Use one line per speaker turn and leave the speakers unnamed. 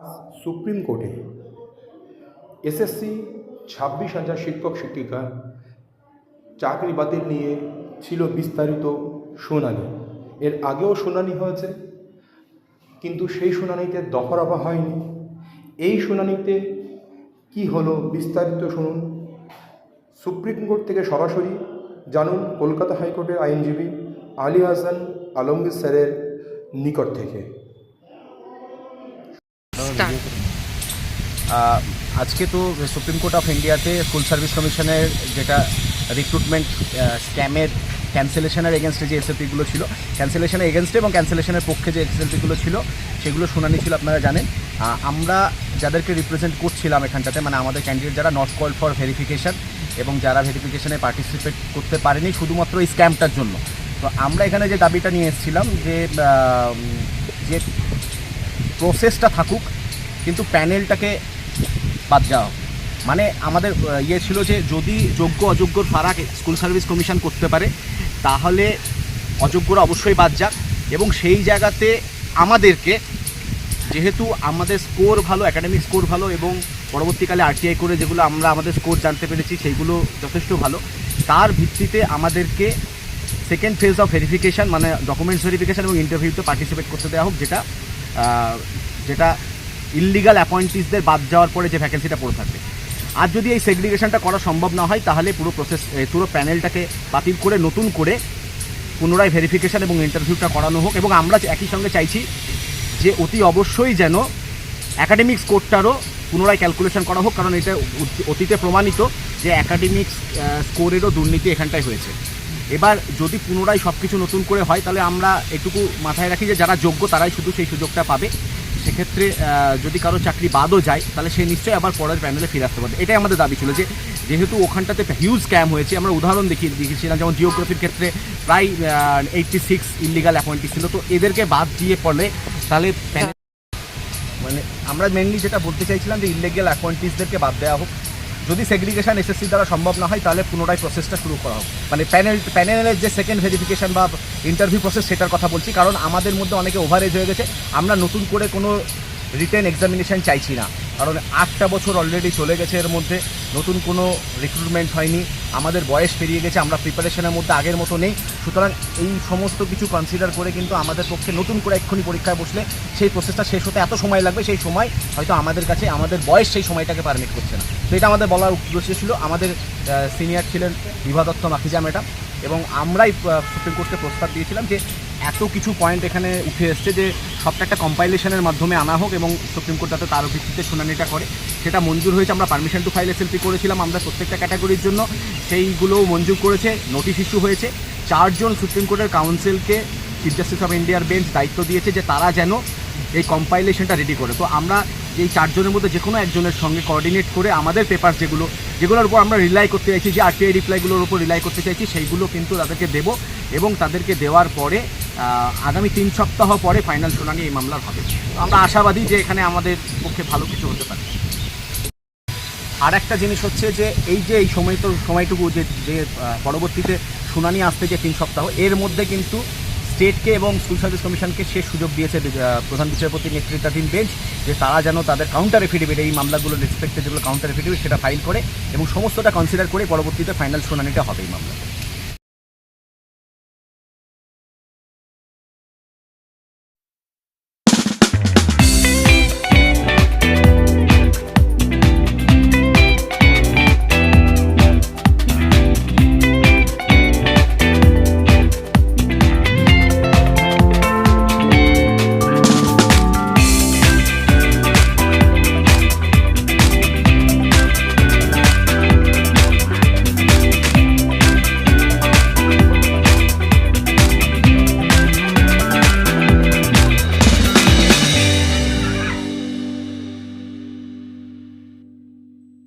Supreme কোর্টে SSC 26,000 শিক্ষক শিক্ষিকা চাকরি বাতিল নিয়ে ছিল বিস্তারিত শুনানি। এর আগেও শুনানি হয়েছে, কিন্তু সেই শুনানিতে দফা রফা হয়নি। এই শুনানিতে কি হলো বিস্তারিত শুনুন। সুপ্রিম কোর্ট থেকে সরাসরি জানুন কলকাতা হাইকোর্টের আইনজীবী আলী হাসান আলমগীর স্যারের নিকট থেকে।
আজকে তো সুপ্রিম কোর্ট অফ ইন্ডিয়াতে স্কুল সার্ভিস কমিশনের যেটা রিক্রুটমেন্ট স্ক্যামের ক্যান্সেলেশনের এগেনস্টে যে এসএলপিগুলো ছিল, ক্যান্সেলেশনের এগেনস্টে এবং ক্যান্সেলেশনের পক্ষে যে এসএলপিগুলো ছিল সেগুলো শুনানি ছিল। আপনারা জানেন আমরা যাদেরকে রিপ্রেজেন্ট করছিলাম এখানটাতে, মানে আমাদের ক্যান্ডিডেট যারা নট কল্ড ফর ভেরিফিকেশান এবং যারা ভেরিফিকেশানে পার্টিসিপেট করতে পারেনি শুধুমাত্র এই স্ক্যামটার জন্য, তো আমরা এখানে যে দাবিটা নিয়ে এসেছিলাম যে প্রসেসটা থাকুক কিন্তু প্যানেলটাকে বাদ যাওয়া। মানে আমাদের ছিল যে যদি যোগ্য অযোগ্যর ফারাক স্কুল সার্ভিস কমিশন করতে পারে তাহলে অযোগ্যরা অবশ্যই বাদ যাক, এবং সেই জায়গাতে আমাদেরকে, যেহেতু আমাদের স্কোর ভালো, একাডেমিক স্কোর ভালো এবং পরবর্তীকালে আরটিআই করে যেগুলো আমরা আমাদের স্কোর জানতে পেরেছি সেইগুলো যথেষ্ট ভালো, তার ভিত্তিতে আমাদেরকে সেকেন্ড ফেজ অফ ভেরিফিকেশান মানে ডকুমেন্টস ভেরিফিকেশান এবং ইন্টারভিউতে পার্টিসিপেট করতে দেওয়া হোক, যেটা ইললিগাল অ্যাপয়েন্টিসদের বাদ যাওয়ার পরে যে ভ্যাকেন্সিটা পড়ে থাকবে। আর যদি এই সেগ্রিগেশনটা করা সম্ভব না হয় তাহলে পুরো প্যানেলটাকে বাতিল করে নতুন করে পুনরায় ভেরিফিকেশান এবং ইন্টারভিউটা করানো হোক। এবং আমরা একই সঙ্গে চাইছি যে অতি অবশ্যই যেন অ্যাকাডেমিক স্কোরটারও পুনরায় ক্যালকুলেশন করা হোক, কারণ এটা অতীতে প্রমাণিত যে অ্যাকাডেমিক স্কোরেরও দুর্নীতি এখানটায় হয়েছে। এবার যদি পুনরায় সব কিছু নতুন করে হয় তাহলে আমরা এটুকু মাথায় রাখি যে যারা যোগ্য তারাই শুধু সেই সুযোগটা পাবে। সেক্ষেত্রে যদি কারো চাকরি বাদও যায় তাহলে সে নিশ্চয়ই আবার পরের প্যানেলে ফিরে আসতে পারবে। এটাই আমাদের দাবি ছিল, যে যেহেতু ওখানটাতে হিউজ স্ক্যাম হয়েছে, আমরা উদাহরণ দেখিয়েছিলাম যেমন জিওগ্রাফির ক্ষেত্রে প্রায় 86 ইললিগাল অ্যাপয়েন্টিস ছিল, তো এদেরকে বাদ দিয়ে পড়লে তাহলে মানে আমরা মেনলি যেটা বলতে চাইছিলাম যে ইললিগাল অ্যাপয়েন্টিসদেরকে বাদ দেওয়া হোক। যদি সেগ্রিগেশন এসএসসি দ্বারা সম্ভব না হয় তাহলে পুনরায় প্রসেসটা শুরু করা হোক, মানে প্যানেলের যে সেকেন্ড ভেরিফিকেশান বা ইন্টারভিউ প্রসেস সেটার কথা বলছি। কারণ আমাদের মধ্যে অনেকে ওভারেজ হয়ে গেছে, আমরা নতুন করে কোনো রিটেন এক্সামিনেশান চাইছি না, কারণ 8টা বছর অলরেডি চলে গেছে, এর মধ্যে নতুন কোনো রিক্রুটমেন্ট হয়নি, আমাদের বয়স পেরিয়ে গেছে, আমরা প্রিপারেশনের মধ্যে আগের মতো নেই। সুতরাং এই সমস্ত কিছু কনসিডার করে কিন্তু আমাদের পক্ষে নতুন করে এক্ষুনি পরীক্ষায় বসলে সেই প্রসেসটা শেষ হতে এত সময় লাগবে, সেই সময় হয়তো আমাদের কাছে আমাদের বয়স সেই সময়টাকে পারমিট করছে না। তো এটা আমাদের বলার উদ্দেশ্য ছিল। আমাদের সিনিয়র ছিলেন বিভা দত্ত মাখিজা ম্যাডাম, এবং আমরাই সুপ্রিম কোর্টকে প্রস্তাব দিয়েছিলাম যে এত কিছু পয়েন্ট এখানে উঠে এসছে যে সবটা একটা কম্পাইলেশনের মাধ্যমে আনা হোক এবং সুপ্রিম কোর্ট যাতে তার ভিত্তিতে শুনানিটা করে। সেটা মঞ্জুর হয়েছে। আমরা পারমিশন টু ফাইল এসএলপি করেছিলাম আমরা প্রত্যেকটা ক্যাটাগরির জন্য, সেইগুলোও মঞ্জুর করেছে, নোটিশ ইস্যু হয়েছে। 4 জন সুপ্রিম কোর্টের কাউন্সিলকে চিফ জাস্টিস অফ ইন্ডিয়ার বেঞ্চ দায়িত্ব দিয়েছে যে তারা যেন এই কম্পাইলেশনটা রেডি করে। তো আমরা এই 4 জনের মধ্যে যে কোনো একজনের সঙ্গে কোঅর্ডিনেট করে আমাদের পেপার যেগুলোর উপর আমরা রিলাই করতে চাইছি, যে আরটিআই রিপ্লাইগুলোর উপর রিলাই করতে চাইছি, সেইগুলো কিন্তু তাদেরকে দেব, এবং তাদেরকে দেওয়ার পরে আগামী 3 সপ্তাহ পরে ফাইনাল শুনানি এই মামলার হবে। তো আমরা আশাবাদী যে এখানে আমাদের পক্ষে ভালো কিছু হতে পারে। আর একটা জিনিস হচ্ছে যে এই সময়টুকু যে পরবর্তীতে শুনানি আসতে যে 3 সপ্তাহ, এর মধ্যে কিন্তু স্টেটকে এবং স্কুল সার্ভিস কমিশনকে শেষ সুযোগ দিয়েছে প্রধান বিচারপতির নেতৃত্বাধীন বেঞ্চ, যে তারা যেন তাদের কাউন্টার এফিডেভিট, এই মামলাগুলোর রেসপেক্টে যেগুলো কাউন্টার এফিডেভিট সেটা ফাইল করে এবং সমস্তটা কনসিডার করে পরবর্তীতে ফাইনাল শুনানিটা হবে এই মামলা।